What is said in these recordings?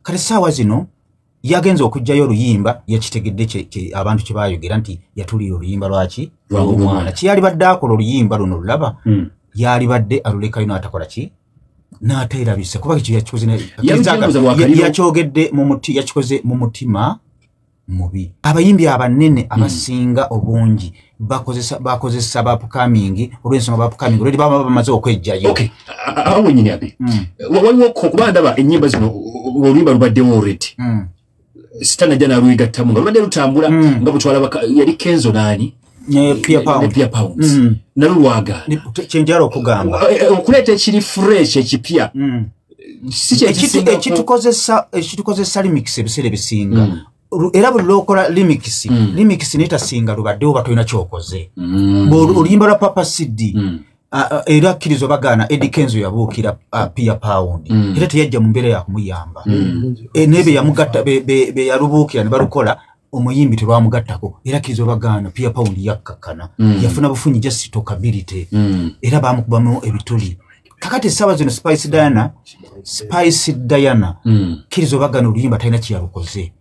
kale sawa zino yagenza okujjayo oluyimba yakitegedde abantu kye bayogera nti yatulira oluyimba lwaki lw'omwana kiyali badde akola oluyimba luno lulaba yali badde alulekayo n'atakola ki n'ateerabise kuba ekyo yakyogedde yakikoze mu mutima mubi. Abayimbi abanene abasinga obungi bakozesa bapukamingi olw'ensonga bapukamingi olwedi baba bamaze okwejjayo. Okay, awo nyini abi waliwo okuba ndaba ennyimba zino oluyimba lubaddewo already sitana jana lwigattamu nga lubadde lutambula nga butwala yali Kenzo nani Pia Pounds nalulwaga kyenjala okugamba okuleeta ekiri fresh ekipya ekitukozesa remix ebiseera ebisinga era buli lwokola remix netasinga lubaddewo batolina kyokoze oluyimba lwa Papa CD era kkirizo bagaana Eddie Kenzo yabuukira Pia Pound era teyajja mu mbeera yakumuyamba nebe yamugatta be yalubuukira ne balukola omuyimbi tebwamugattako era kkirizo bagaana Pia Pound yakkakana yafuna bufunyi just talkability era bamukubamu ebituli kakati essaawa zino Spice Diana kkirizo bagaana oluyimba talina kyeyalukoze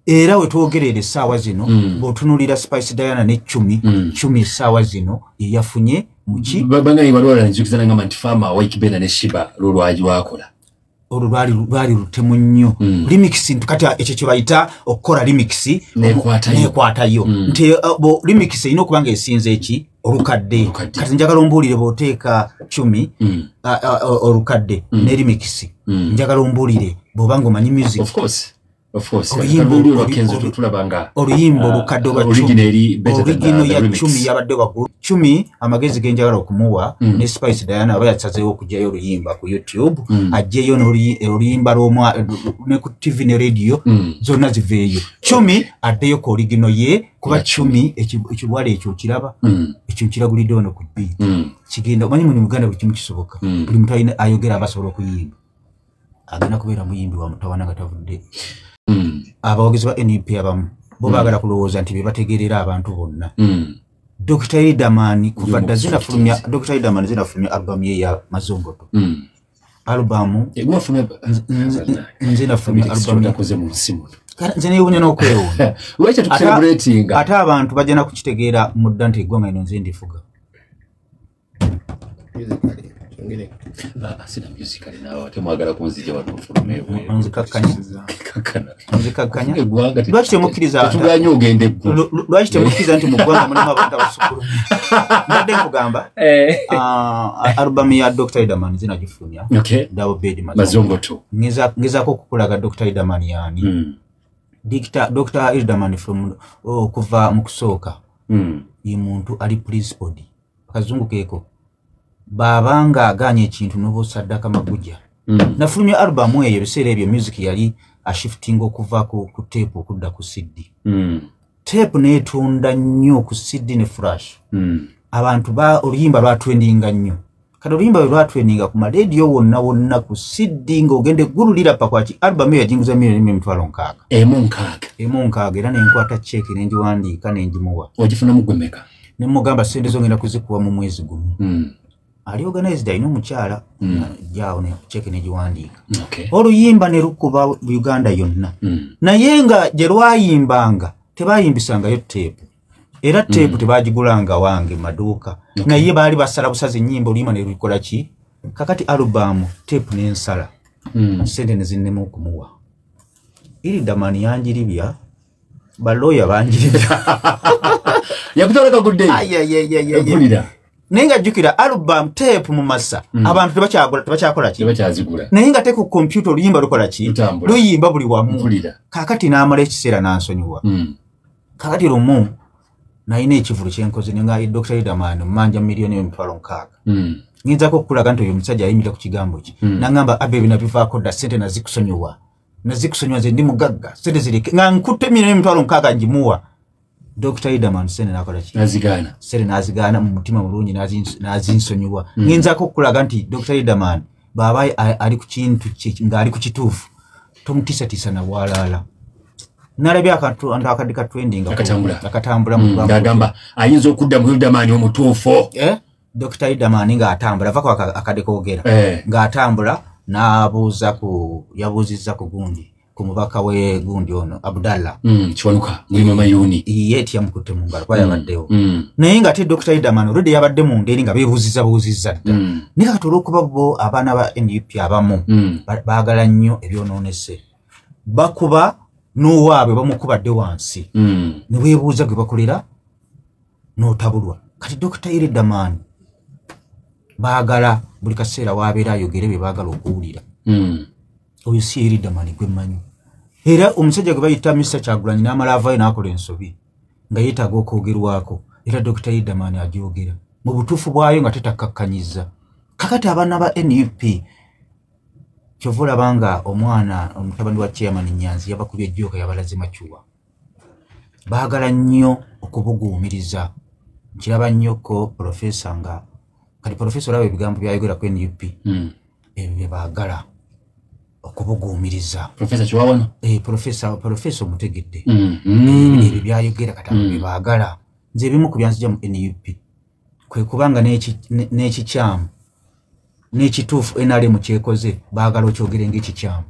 era wetwogerera essaawa zino bw'otunuulira Spice Diana ne Cumi essaawa zino yeyafunye muki babangayi balwala njukiza nga Mantifama Waikibena ne Shiba lulwaji wakola olubali lutemu nnyo remix kati ekyo kye bayita okukola remix nekwatayo nti remix erina okuba nga esinze eki olukadde kati njagala ombuulire bw'oteeka Cumi olukadde ne remix njagala ombuulire bw'obanga omanyi music oluyimba olukadde oba origino ya Cumi yabadde waggulu Cumi amagezi genjagala okumuwa ne Spice Diana aba yasazeewo okujjayo oluyimba ku YouTube ajjeyo oluyimba ne ku TV ne radio zonna ziveeyo Cumi addeyo ku origino ye kuba Cumi ekibwala ekyo kiraba ekyo kiragulidde wano ku B kigenda omanyi mu Uganda buli kimu kisoboka buli muntu alina ayogera abasobola okuyimba agenda kubeera muyimbi wa mutawana nga tavudde abawagizi ba NUP abamu bo baagala kulowooza nti be bategeerera abantu bonna Dr. Idamani kuva dda zinafulumya Dr. Idamani zinafulumya albamu ye ya Mazongoto albamu zinafulumya albamu yakoze mu nsimu nzene yunya n'okwewuunya lwaki tucelebrating ate abantu bajja kukitegeera mudda nti eggwanga ino nze ndifuga sina musically nawe temwagala kunzija watu mfulumewe nzikakkanya lwaki temukkiriza tetuganye ogende lwaki temukkiriza nti mu ggwanga mulimu abantu abasukulu mbadde nkugamba albamu ya Dr. Idamani zinagifulumya Double Bed Mazongoto ngezaako okukulaga Dr. Idamani yani Dr. Idamani from kuva mu kusooka ye muntu ali principled kazungu keeko babanga aganye ekintu n'obusaddaka maguja nafulumya albamu eyo ebiseera ebyo music yali ashifting okuva ku tape okudda ku CD tape neetunda nnyo ku CD ne flash abantu oluyimba lwatwendinga nnyo kati oluyimba lwatwendinga ku maradio wonna ku CD ng'ogende gululira pakwaki albamu eyo yajinguza $1,600,000 emu nkaaga era nenkwata cheeki nenjiwandiika nenjimuwa wagifuna mugwemeka nemugamba sente zongenda kuzikuwa mu mwezi gumu ali organized ayina omukyala jaawo ne check ne jiwandiika oluyimba ne lukuba Uganda yonna naye nga gye lwayimbanga tebayimbisangayo tape era tape tebagigulanga wange maduuka naye baali basala busazi nnyimba oluyimba ne lukola ki kakati album tape n'ensala sente ne zinnemu okumuwa Idamani yanjiribya baloya banjiribya yakutoleka gudde nenga jukira album tape mu masa abantu tebakyakola ki tebakyazigula naye nga te ku computer oluyimba lukola ki luyimba buli wamu kakati n'amala ekiseera n'ansonyiwa kakati lumu nayina ekivulu kyenkoze nenga Dr. Idamani mmanja $1,600,000 nginzako okukulaga nti oyo omusajja ayimira ku kigambo ki nangamba abe binabivaako dda sente nazikusonyiwa nze ndi mugagga sente zirike nga nkutte $1,600,000 njimuwa Dr. Idamani sene nakola ki nazigana sene nazigana mu mutima mulungi nazinsonyiwa nginzako okukulaga nti Dr. Idamani baba ali ku kintu nga ali ku kituufu tomutiisa na bwalaala nalabye akadika trending akatambula mu ngagamba ayinza okudda mu Idamani omutuufu Dr. Idamani ng'atambula vako akadikoogera ng'atambula yabuuzizza ku gundi ku mubaka we gundi ono Abdallah Kiwanuka muri mama yuni yeti yamukutte mu ngalo yabaddewo naye nga ate Dr. Idaman already yabadde mu ngeri nga beebuuziza dda naye katuula okuba bo abaana ba NUP abamu baagala nnyo ebyonoonese bakuba n'owaabwe bamukubadde wansi ne weebuuza gwe bakolera n'otabulwa kati Dr. Idaman baagala buli kaseera waabeera ayogere be baagala okuwulira oyo si Idaman gwe mmanyi era omusajja gwe bayita Mr. Kyagulanyi n'amala avaayo n'akola ensobi nga yeetaaga okwogerwako era Dr. Idaman agyogera mu butuufu bwayo nga tetakakkanyiza kakati abaana ba NUP kyova olabanga omwana omutabani wa chairman Nyanzi yabakubye ejjooka yabalaze macuwa baagala nnyo okubuguumiriza kiraba nnyoko profesa nga kati profesa olaba ebigambo byayogera ku NUP ebyo baagala okubuguumiriza profesa Kiwawana profesa omutegedde ebyo byayogera kati abo baagala nze ebimu ku byanzija mu NUP kwe kubanga n'ekikyamu n'ekituufu NRM kyekoze baagala okyogere ng'ekikyamu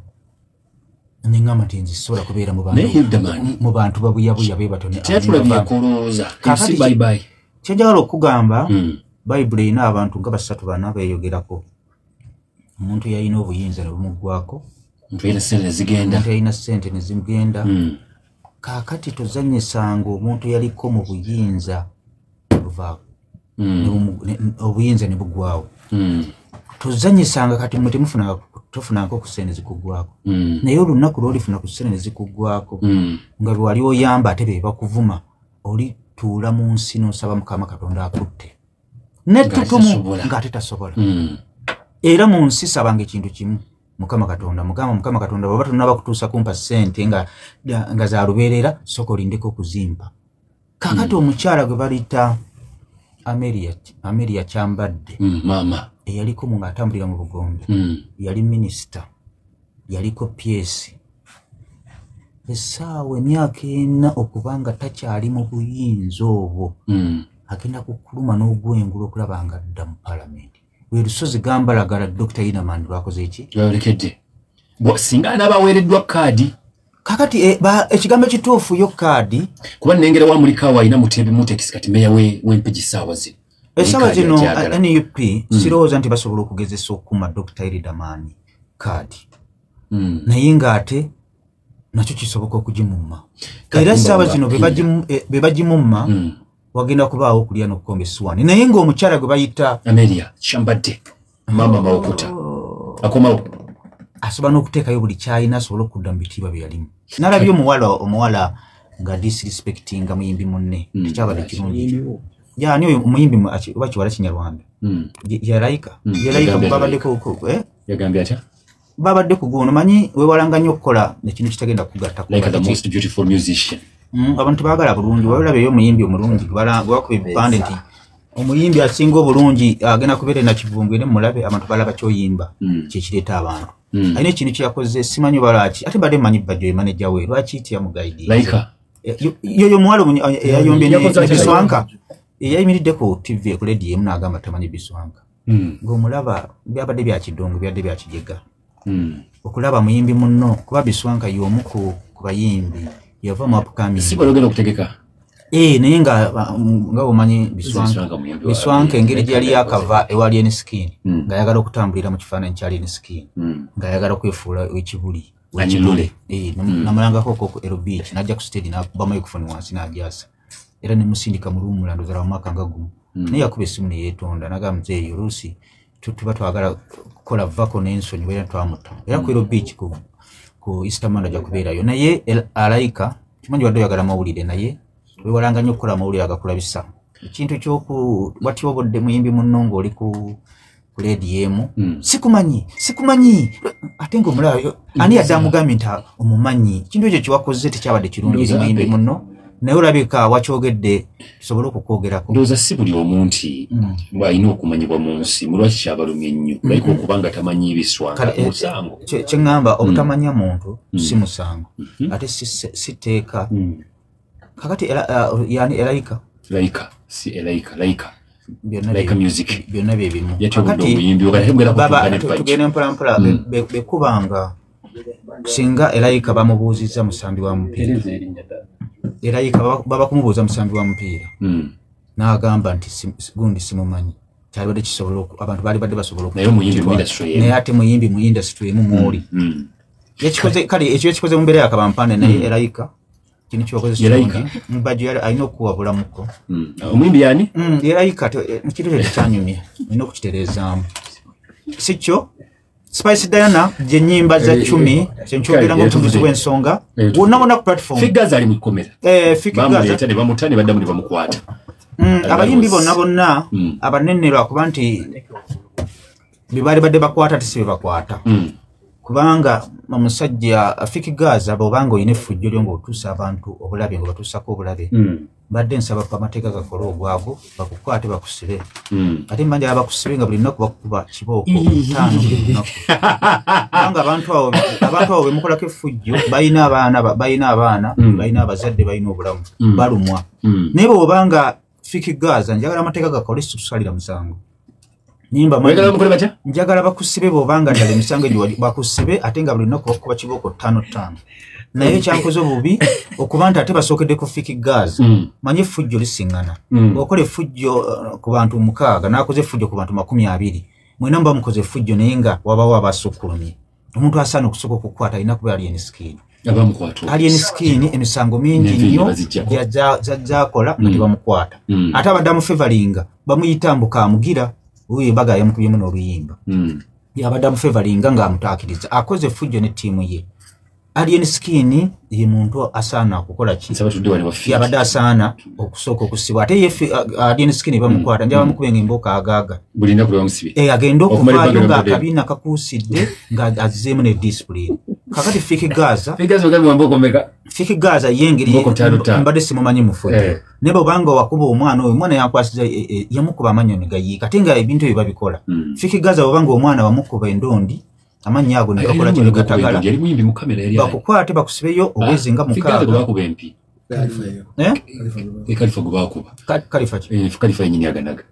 nengamba nti nze sisobola kubeera mu bantu babuyabuya be batono kyenjagala okugamba bayibuli erina abantu nga 3-4 beeyogerako omuntu yalina obuyinza ne bumuggwako omuntu yalina ssente ne zimugenda kaakati tozannyisanga omuntu yaliko mu buyinza buvaako obuyinza ne buggwawo tozannyisanga kati mwe tofunangako ku ssente zikuggwako naye olunaku lwolifuna ku ssente ne zikuggwako nga lwali oyamba ate be bakuvuma olituula mu nsi n'osaba Mukama Katonda akutte nettutumu ng'ate tasobola era mu nsi sabanga ekintu kimu Mukama Katonda Mukama Katonda baba tonnaba kutuusa kumpa ssente nga za lubeerera sooka olindeko okuzimba kakati omukyala gwe balita Amelia Kyambadde mama eyaliko mu ng'atambulira mu Bugombe yali minisita yaliko PS essaawa emyaka 4 okubanga takyali mu buyinza obwo agenda kukuluma n'ogwengula okulaba nga adda mu palamenti we lusozi gambalagala Dr. Idaman lwakoze eki lwalekedde singa n'abaweereddwa kaadi kakati ekigambo ekituufu yo kaadi kuba nnengera wa mulikawo alina mutekisi kati meya w'empigi ssaawa zino essaawa zino NUP sirowooza nti basobola okugezesa okukuma Dr. Idaman kaadi naye ng'ate nakyo kisoboka okugimumma era essaawa zino be bagimumma wagenda kubaawo okulya n'okukomba essuwaani naye ng'omukyala gwe bayita Amelia Kyambadde mama Mawokota akomawo asobola n'okuteekayo buli kyalina asobole okudda mu bitiibwa bye yalimu nalabye omuwala nga disrespectinga muyimbi munne tekyabadde kirungi yani oyo omuyimbi oba kiwala Kinyarwanda yalayika babaddeko yagambye atya babadde ku guno manyi wewalanga nnyo okukola ekintu kitagenda kugatta like the most beautiful musician abantu baagala bulungi walabeyo omuyimbi omulungi gwakuba ebipande nti omuyimbi asinga obulungi agenda kubeera na kivumbu ne mulabe abantu balaba kyoyimba kyekireeta abantu alina ekintu kyakoze simanyi balaki ate badde manyi bajjo emaneja we lwaki itya mugaidi yoyo muwala eyayombye ne Biswanka eyayimiridde ku TV ku radio emu n'agamba tamanyi Biswanka ng'omulaba byabadde bya kidongo byadde bya kijega okulaba muyimbi munno kuba Biswanka y'omu ku bayimbi yava mu upcoming sibalogera okutegeka naye nga omanyi Biswanka engeri gye yali yakava ewali Enskin ng'ayagala okutambulira mu kifaananyi kyali Enskin ng'ayagala kwefuula ekibuli namulangako ku Ero Beach n'ajja ku stage n'akuba microphone wansi n'agyasa era ne musindika mu luumulando zala mu mwaka nga gumu naye yakuba essimu ne yeetonda n'agamba muzeeyi oluusi tuba twagala kukola vako n'ensonyi beera twamutta era ku Ero Beach ku Easter Monday ajja kubeerayo naye alayika kimanyi wadde oyagala mawulire naye wewalanga nnyo okukola amawulire agakulabisa ekintu watya obodde muyimbi munno ng'oli ku ledi emu sikumanyi ate ng'omulayo ani yadde amugambye nti omumanyi ekintu ekyo kiwakoze tekyabadde kirungi eri muyimbi munno naye olabika wakyogedde tusobole okukwogerako ndowooza si buli omuntu bw'alina okumanyibwa mu nsi mulwaki kyabalumya ennyo baliko okuba nga tamanyi Biswanka musango kyeŋŋamba obutamanya muntu si musango ate si tteeka kakati yani Laika music byonna bye bimu tugenda mpolampola bekubanga singa Eraika bamubuuzizza musambi wa mupiira Eraika baba kumubuuza musambi wa mupiira n'agamba nti gundi simumanyi kyalibadde kisobola abantu baali badde basobola naye ate muyimbi mu industry emu mwoli yakikoze kale ekyo yakikoze mu mbeera yakabampande naye Eraika kino kyokoze kirungi mbajju yali alina okuwabulamuko omuyimbi yani Eraika ekirere kyanyumye alina okukitereezaamu sikyo Spice Diana je nyimba za 10 kyenkyogera ngo tubuzi w'ensonga wonna ku platform figures ali mukomera figures ne bamutane badda muri bamukwata abayimbi bonna abanennerwa kuba nti bibali badde bakwata tisibe bakwata kubanga omusajja figures abobanga oyine fujjo lyo ng'otuusa abantu obulabe ngo batuusako obulabe badde nsaba ku amateeka gakola ogwago bakukwate bakusibe ate mbanja abakusibe nga buli nnaku bakuba kibooko 5 kubanga abantu abo bemukolako effujjo balina abaana balina abazadde balina obulamu balumwa naye bw'obanga figures njagala amateeka gakola situsalira musango njagala bakusibe bw'obanga ddala emisango egyo bakusibe ate nga buli nnaku bakuba kibooko 5 naye kyankoze obubi okuba nti ate basookedde ku figures manyi effujjo lisiŋŋana bw'okola effujjo ku bantu 6 n'akoze effujjo ku bantu 20 mwena muba mukoze effujjo naye nga wabawo abasukkulumye omuntu asaana okusooka okukwata alina kuba alien skin alien skin emisango mingi nnyo gy'akola nga tebamukwata ate abadde amufevalinga bamuyita mbukaamugira uye baga yamukubyemu n'oluyimba yabadde amufevalinga ng'amutaakiriza akoze effujjo ne ttiimu ye alien skin ye muntu asaana okukola ki yabadde asaana okusooka okusibwa ate ye alien skin bamukwata njaba bamukubenga embooka agaaga agenda okuvaayo ng'akabiina kakuusidde ng'azzeemu ne discipline kakati figures yengeri mbadde simumanyi mufujjo ne bw'obanga wakuba omwana oyo omwana yankwasiza yamukuba amannyo ne gayiika ate nga ebintu ebyo babikola figures bw'obanga omwana wamukuba endondi amannya ago ne gakola kino gatagala bakukwate bakusibeyo obwezi nga 6 Kalifa nyini aganaga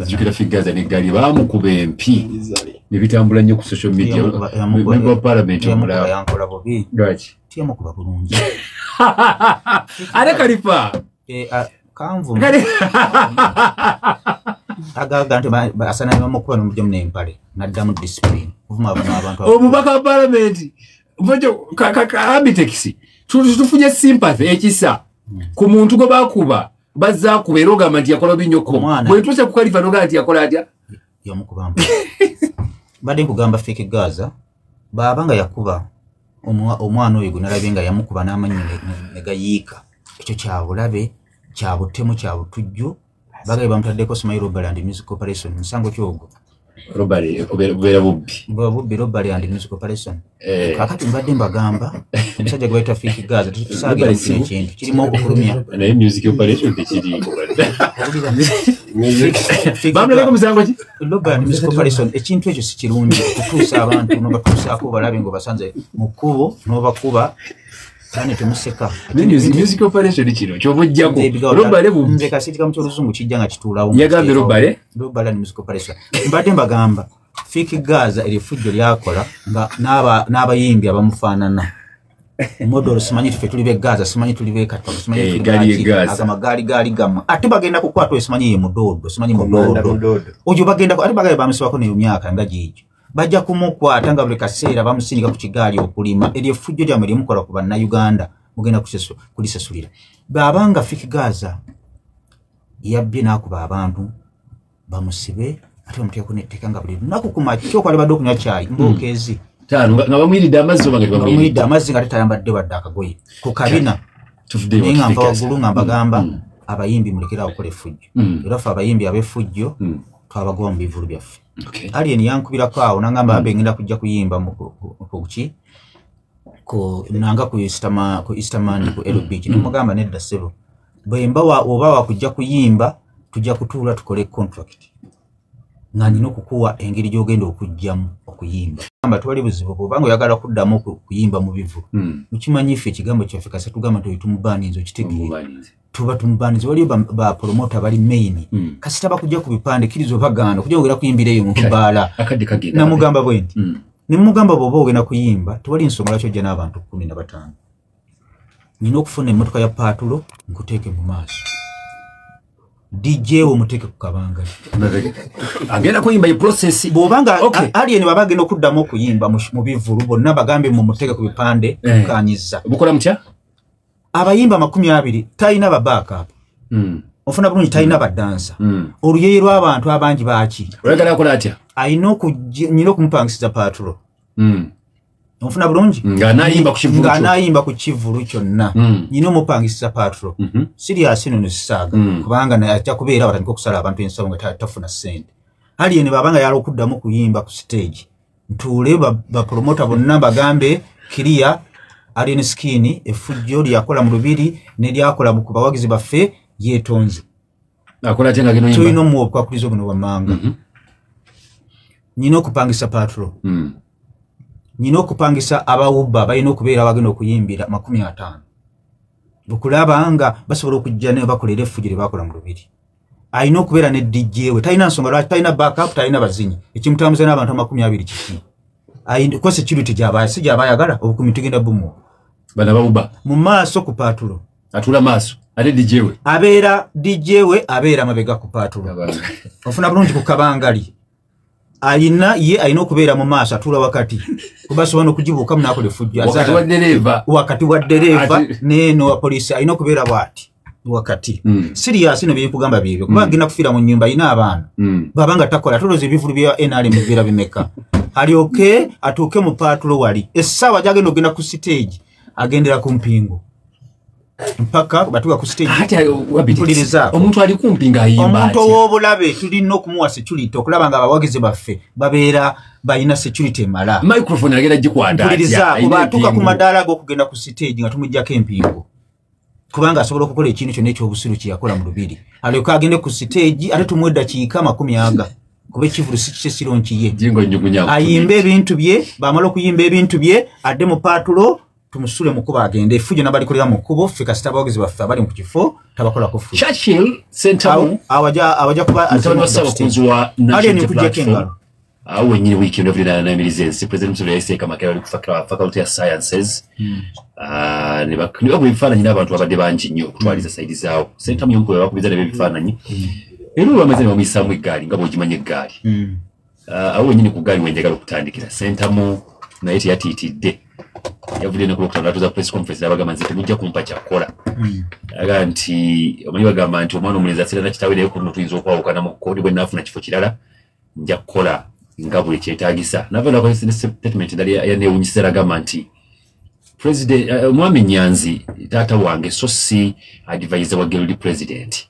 jukira figures ne gali bamukuba empi ne bitambula nnyo ku social media member of parliament omulaba yankola bobi gachi tiyamukuba bulungi ale Kalifa kanvu agaga nti asana bamukuba n'omujjamu n'empale naddamu discipline abantu omubaka wa parliament mvojo abitexi tufunye sympathy ekisa ku muntu gwe bakuba bazza kubeera ogamba nti yakola binyoko bwe tuuse ku Kalifa n'ogamba nti yakola atya yamukubamba badde nkugamba figures baabanga yakuba omwana oyo gwe nalabye nga yamukuba n'amanyi ne gayiika ekyo kyabulabe kyabutemu kyabutujju bagaye bamutaddeko Smile Robert and Music Corporation musango kyogo Robert kubeera bubbi Robert and Music Corporation kakati mbadde mbagamba omusajja gwe figures tutusaagira ekintu kirimu okukulumya naye Music Corporation tekiriiko bamuleko musango ki Robert and Music Corporation ekintu ekyo si kirungi okutuusa abantu n'obatuusaako balabe ng'obasanze mu kkubo n'obakuba kandi temuseka Music Corporation kino kyobujjako Robert bubbi nze kasitika mu kyoluzungu kijja nga kituulawo yagambe Robert and Music Corporation mbadde mbagamba figures erifujjo lyakola nga n'abayimbi abamufaanana modolo simanyi tufe tuli be Gaza simanyi tuli be Katonda simanyi tuli agagali gammwe ate bagenda kukwata oyo simanyi ye mudodo simanyi mudodo ojo bagenda ate bagaye bamusibako ne myaka nga gijo bajja kumukwata nga buli kaseera bamusinga ku kigaali okulima eryo effujjo lyammwe lyemukola ku bannayuganda mugenda kulisasulira baabanga figures yabbye n'akuba abantu bamusibe ate bamuteekako n'etteeka nga buli lunaku ku makya kyokwali badde okunywa caayi mbookeezi nga bamwiridde amazzi nga tetayambadde wadde akagoye ku kabina naye nga nva waggulu nga mbagamba abayimbi mulekerawo okukola effujjo era ffe abayimbi ab'effujjo twabagoba mu bivulu byaffe alien yankubirako awo nangamba bambe ngenda kujja kuyimba nanga ku Easterman ku Elo Beach nemugamba nedda ssebo bwemba oba wakujja kuyimba tujja kutuula tukole contract nga nina okukuwa engeri gy'ogenda okujjamu okuyimba amba twali buzibu bwobanga oyagala kuddamu kuyimba mu bivulu mukimanyi ffe ekigambo kyaffe kase tugamba nti tumubaaniza okitegeera tuba tumubaaniza waliyo bapromota bali main kasita bakujja ku bipande kiriza obaganda okujja ogera kuyimbira eyo mu kubaala namugamba bwe nti nimugamba bobo ogenda kuyimba tewali nsonga lwaki ojja n'abantu 15 nina okufuna emmotoka ya patulo nkuteeke mu maaso DJ wo muteeke ku kabangali agenda kuyimba process bobanga alien baba agenda okuddamu okuyimba mu bivulu bonna bagambe mu muteeke ku bipande kanyiza bukola mutya abayimba 20 tayina ba backup ofuna bulungi tayina ba dancer oluyeyi lw'abantu abangi baaki olagala akola atya ayina nyina okumupangisiza patulo ofuna bulungi ng'anayimba ku kivulu kyonna nyina omupangisiza patulo serious ino nesisaaga kubanga ajja kubeera batandika okusala abantu ensonga nga tafuna ssente alien babanga yala okuddamu kuyimba ku stage ntuule bapromota bonna bagambe kiriya alien skin effujjo lyakola mu lubiri nelyakola ku bawagizi baffe yeetonze akola atya nga gino yimba tulina omuwakulizo buno wammanga nyina okupangisa patulo nyina okupangisa abawubba balina okubeera bagenda okuyimbira 50 okulaba nga basobola okujja ne bakolera effujjo lye bakola mu lubiri ayina okubeera ne DJ we talina nsonga lwaki talina backup talina bazinyi ekimutambuza n'abantu 20 kiki ayina ko security gy'abayagala obukumi tugenda bumu bana bawubba mu maaso ku patulo atula maaso ate DJ we abeera DJ we abeera mabega ku patulo ofuna bulungi ku kabangali ayina okubeera mu maaso atula wakati kubasobola okugibuuka munakola effujjo wakati wa dereva neno wa polisi ayina okubeera bwati wakati serious ino byekugamba byebyo kuba agenda kufiira mu nnyumba ayina abaana babanga takola toloza ebivulu bya NRM bibeera bimeka alyoke atuuke mu patulo wali essaawa gyagenda ogenda ku stage agendera ku mpingo mpaka batuka ku stage mpuliriza omuntu ali kumpinga ayimba omuntu w'obulabe tulina okumuwa security okulaba nga abawagizi baffe babeera bayina security mala microphone agenda gikwanda mpuliriza kuba atuuka ku madaala g'okugenda ku stage nga tumuggyako empingo kubanga asobola okukola ekintu kyonna ekyobusiru kyeyakola mu lubiri alyoka agende ku stage ate tumuwe eddakiika 10 kuba ekivulu si kye sironkiye ayimbe ebintu bye bamala okuyimba ebintu bye adde mu patulo tumusule mukuba agende effujjo nabalikolera mu kkubo ffe kasita abawagizi baffe abali mu kifo tabakola ku ffujjo Churchill Center awaja kuba asabakunzwa national platform awo nyine weekend of the Namizensi president Museveni yaseka makera ali kufakira faculty of sciences ne bakniwa kubifaananyi n'abantu abadde bangi nnyo okutwaliza saidi zaawo center mu nkuba bakubiza ne bifaananyi era bamazene bamisamu eggaali nga bw'ogimanya eggaali awo nyine ku gaali wenjagala okutandikira center mu naye teyatiitidde yavudde nekulokutana atuza press conference abagamba nti temujja kumpa kyakola aga nti omanyi bagamba nti omwana omulenzi asira na kitaawe naye kuno tuyinza okwawukana mu kkoodi bwe naafuna kifo kirala nja kukola nga buli kyetaagisa navela kwa statement ndali yaneewunyisa agamba nti president omwami Nyanzi taata wange so si advisor wa Gerald president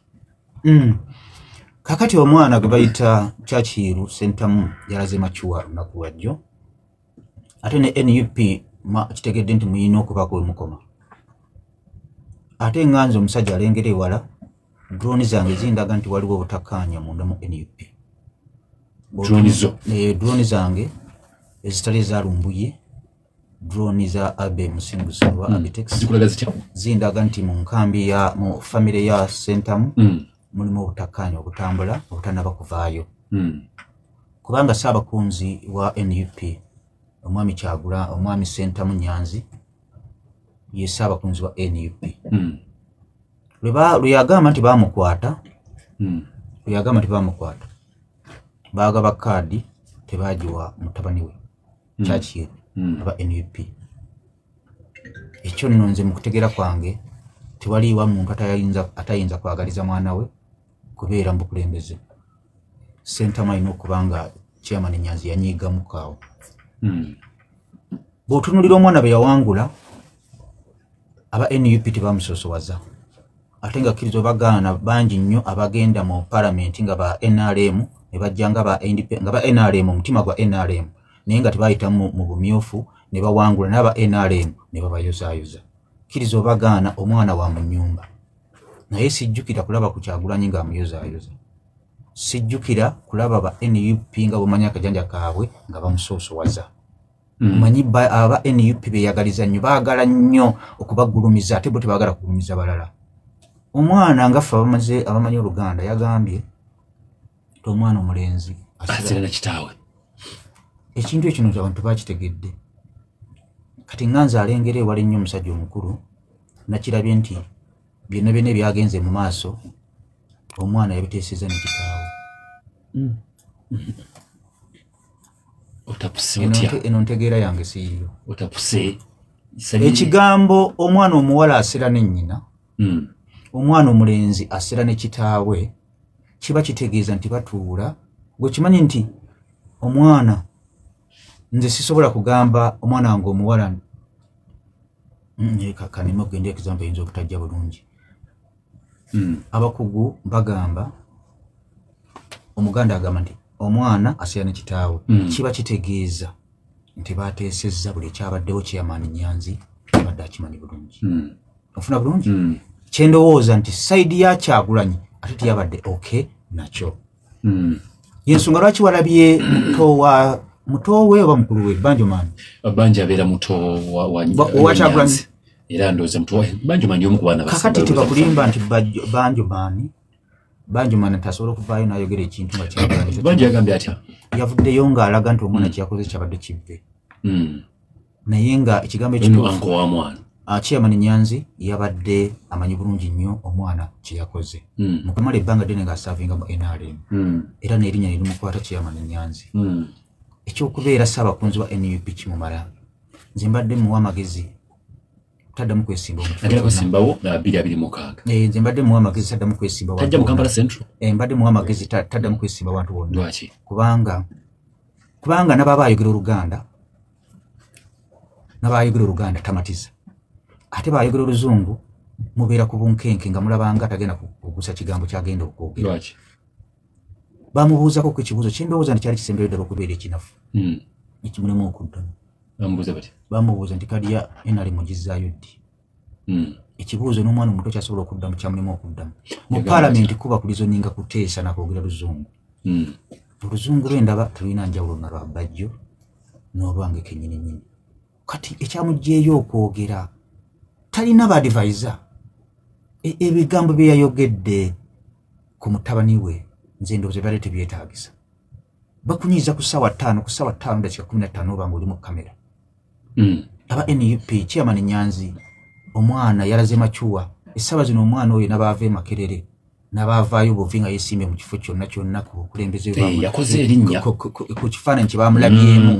kakati omwana gwe bayita Churchill Center yalaze machuwa lunaku lwajjo ate ne NUP kitegedde nti muyina okubaako emukoma ate nganze omusajja alengera ewala drone zange zindaga nti waliwo obutakkaanya munda mu NUP drone zange ezitali ezalumbuye drone za Abe Musinguzi wa Abitex zindaga nti mu nkambi ya mu family ya Centamu mulimu obutakkaanya okutambula obutanaba kuvaayo kubanga Ssaabakunzi wa NUP omwami Kyagula omwami Centamu Nyanzi ye Ssaabakunzi wa NUP luyagamba nti bamukwata baagaba kaadi tebagiwa mutabani we Churchill aba NUP ekyo nno nze mu kutegeera kwange tewaliiwa muntu atayinza kwagaliza mwana we kubeera mu bukulembeze Centamu alina okuba nga chairman Nyanzi yanyiigamu kaawo bw'otunuulira omwana bwe yawangula aba NUP tebamusosowaza ate nga kkiriza obagaana bangi nnyo abagenda mu palamenti nga ba NRM ne bajja nga ba NRM omutima gwa NRM naye nga tebayita mu bumyufu ne bawangula n'aba NRM ne babayozaayoza kkiriza obagaana omwana wa mu nnyumba naye sijjukira kulaba ku Kyagulanyi ng'amuyozaayoza sijjukira kulaba ba NUP nga bumanya akajanja kaabwe nga bamusoosowaza manyi aba NUP beyagaliza nnyo baagala nnyo okubagulumiza ate bo tebaagala kugulumiza balala omwana nga ffe abamanyi Oluganda yagambye omwana omulenzi asira na kitaawe ekintu ekino abantu bakitegedde kati nganza alengere wali nnyo omusajja omukulu nakirabye nti byonna byonna byagenze mu maaso omwana yabiteeseza ne kitaawe eno ntegeera yange siiyo ekigambo omwana omuwala asera ne nnyina omwana omulenzi asera ne kitaawe kiba kitegeeza nti batuula gwe kimanyi nti omwana nze sisobola kugamba omwana wange omuwala kanima okugenda ekizampo eyinza obutajja bulungi abakugu bagamba omuganda agamba nti omwana asera ne kitaawe kiba kitegeeza nti bateesezza buli ekyabaddewo kyeyamaani Nyanzi abadde akimanyi bulungi ofuna bulungi kyendowooza nti sayidi ya Kyagulanyi ate teyabadde oke nakyo yensonga lwaki walabye mutowe oba mukulu we Banjoman Banja abeera muto wa Kyagulanyi era ndowooza Banjoman y'omu ku baana kakati tebakulimba nti Banjoman tasobola okuvaayo n'ayogera ekintu nga Kyagulanyi Banja yagambye atya yavuddeyo ng'alaga nti omwana kyakoze kyabadde kibbe naye nga ekigambo ekituufu Chairman Nyanzi yabadde amanyi bulungi nnyo omwana kye yakoze mu kumala ebbanga ddene ng'asaavinga mu NRM era n'erinnya ne limukwata Chairman Nyanzi ekyokubeera ssaabakunzi wa NUP kimumala nze mbadde muwa amagezi taddamu kwesimba nze mbadde muwa amagezi taddamu kwesimba mbadde muwa amagezi taddamu kwesimba bantu bonna kubanga n'ababa ayogera Oluganda tamatiza ate bayogera Oluzungu mubeera ku bunkenke nga mulabanga tagenda kugusa kigambo kyagenda okwogera bamubuuzako ku ekibuuzo kyendowooza nti kyali kisembeyo ddala okubeera ekinafu ekimulemu okuddamu bamubuuza nti kalya enali mugizaayo ddi ekibuuzo n'omwana omuto kyasobola okuddamu kyamulemu okuddamu mu paalamenti kuba kulizoninga kuteesa nakwogera Luzungu Oluzungu lwendaba tulina njawulo na lwa bajjo n'olwange kennyini kati ekyamugyeyo okwogera talina baadivaiza ebigambo bye yayogedde ku mutabani we nze ndowooza byali tebyetaagisa bakunyiiza ku ssaawa 5 dakika 15 oba ng'oli mu kamera aba NUP Chairman Nyanzi omwana yalaze machuwa essaawa zino omwana oyo n'abaava e Makerere n'abaavaayo buvi nga yeesimbye mu kifo kyonna ku bukulembeze yakoze erinnya ku kifaananyi kye baamulabyemu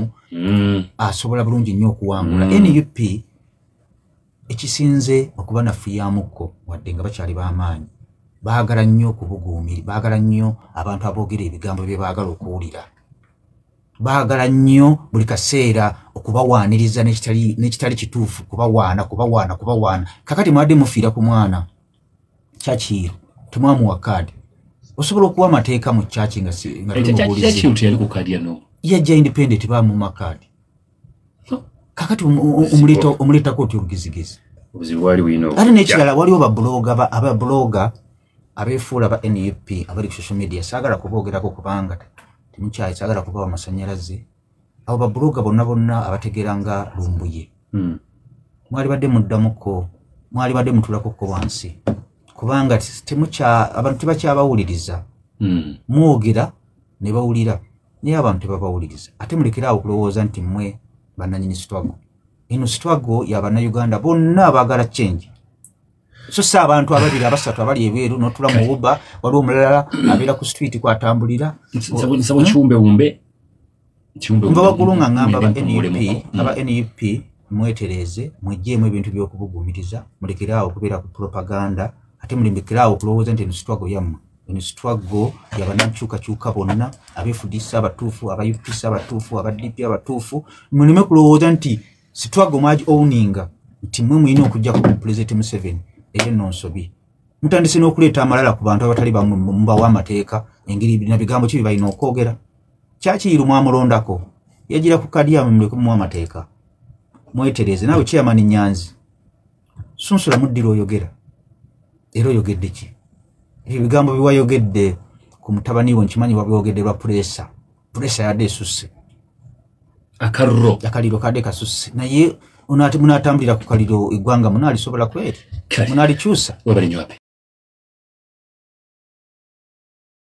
asobola bulungi nnyo okuwangula NUP ekisinze okuba nafuyamukko wadde nga bakyali b'amaanyi baagala nnyo okubuguumira baagala nnyo abantu aboogera ebigambo bye baagala okuwulira baagala nnyo buli kaseera okubawaaniriza n'ekitali kituufu kubawaana kakati mwadde mufiira ku mwana kyakiiro temwamuwa kaadi osobola okuwa amateeka mu kyaki nga yajja independent bamuma kaadi kakati omuleetako oti olugizigezi ate n'ekirala waliwo ababloga abeefuula ba NUP abali ku social media saagala kuboogerako kubanga temukyali saagala kubawa amasannyalaze abo babloga bonna abategeera nga lumbuye mwali badde muddamuko mwali badde mutulakokko wansi kubanga abantu tebakyabawuliriza mwogera ne bawulira naye abantu tebabawuliriza ate mulekeraawo okulowooza nti mmwe bannanyini struggle eno struggle y'abannayuganda bonna abaagala change so si abantu ababiri abasatu abali ebweru n'otula mu buba waliwo omulala abeera ku street kwatambulira nva waggulu nga ŋŋamba aba NUP mwetereeze mweggyemu ebintu by'okubugumiriza mulekeraawo okubeera ku propaganda ate mulekeraawo okulowooza nti eno struggle yammwe eno struggle y'abannakyukakyuka bonna abeefudisa abatuufu aba UPC abatuufu aba DP abatuufu muleme kulowooza nti struggle mwagi owninga nti mmwe mulina okujja ku President Museveni era nonsobi mutandise n'okuleeta amalala ku bantu abatali bamubawa amateeka engeri na bigambo kibi balina okwogera kyakiyiru mwamulondako yagira ku kadi yamwe muleke muwa amateeka mwetereeze naawe Chairman Nyanzi sunsula muddira oyogera era oyogedde ki ebigambo biwayogedde ku mutabani we nkimanyi wabyogedde lwa puresa yadde esusse akaliro kadde kasusse naye munatambulira ku kaliro eggwanga munaalisobola kweri munalikyusa